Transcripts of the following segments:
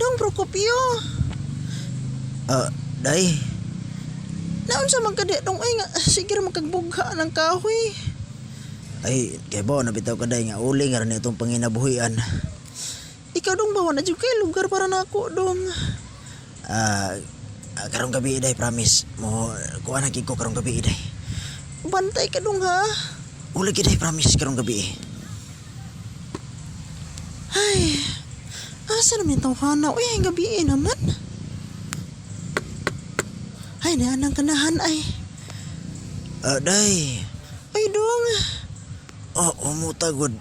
Dong Procopio. Day. Naon sa magkadi dong ay nga sige ra magkagbugha ng kahoy. Ay, kay ba nabitaw ka day nga uli nga rin itong panginabuhian. Ikaw dong bawa na jud kay lugar para nako dong. Karong gabi day, promise. Mo kuha na ko karong gabi day. Bantay ka dong ha. Uli day, promise karong gabi. Ay. Asa naman yung tawhana? Uy, ang gabi naman. Ay, naanang kanahan ay. Day. Ay, dong. Umutagod.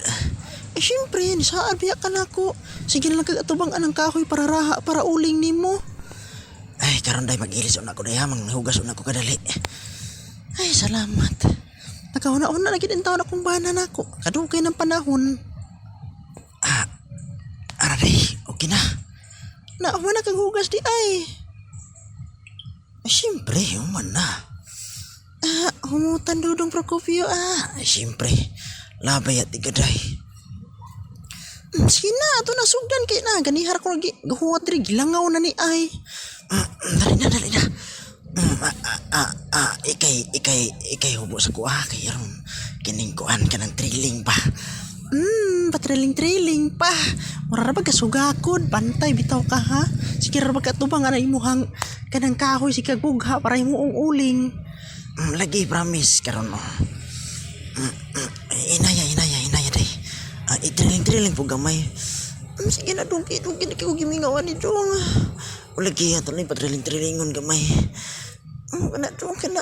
Siyempre, saan biya ka na ko. Sige na lang kagatubang anang kahoy para raha, para uling ni mo. Ay, karon day mag-ilis una ko day hamang hugas una ko kadali. Ay, salamat. Nakauna-una lagi din taon akong bahanan ako. Kadugay ng panahon. Ara day, okay na. Naaman na kaghugas di ay. Siyempre, human na. Humutan dudong Procopio Siyempre, labay at ikaday. Sige na, ito na sugdan kay na. Ganihar ko lagi. Gahuwat rin, gilangaw na ni ay. Dali na. Ikay hubo sa kuha. Kaya ron, kining kuhan ka ng trilling pa. Patriling-triling pa. Mura na ba kasugakod? Bantay, bitaw ka ha? Sige ra ba katubang na imuhang kanang kahoy si kagugha para imuong uling. Lagi, promise karon. Inaya day. Itrilling po gamay. Sige na dong na kayo gimingawan ni dong. Lagi, ato na patrilling-trillingon gamay. Kana dong kana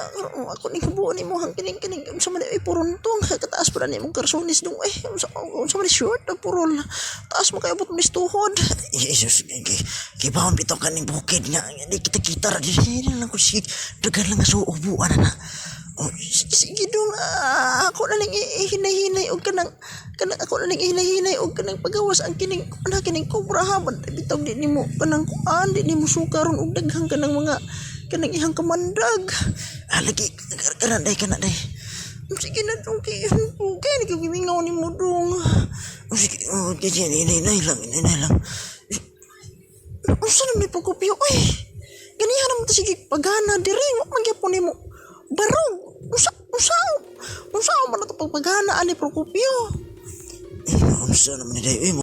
ako ni kabuo ni mo hang kining sa man ay puruntong kataas pa ni mong karsonis dong sa man short na purol. Taas mo kay abot mis tuhod. Jesus, kibawon bitaw kaning bukid nga di kita ra di lang ko sige dagan lang sa ubuan na. Sige dong ako na lang ihinay-hinay og kanang ako na lang ihinay-hinay og kanang pagawas ang kining kubra haban bitaw di nimo kanang kuan di nimo sukaron og daghang kanang mga kanang ihang kamandag. Lagi kana day. Sige na dong kay gimingaw ni mo dong. Sige, inay lang. Usa na may Procopio oy. Ganihan naman ta sige pagana diri mo magyapon nimo. Barog. Usa man na to pagpagana ani Procopio. Unsa naman ni day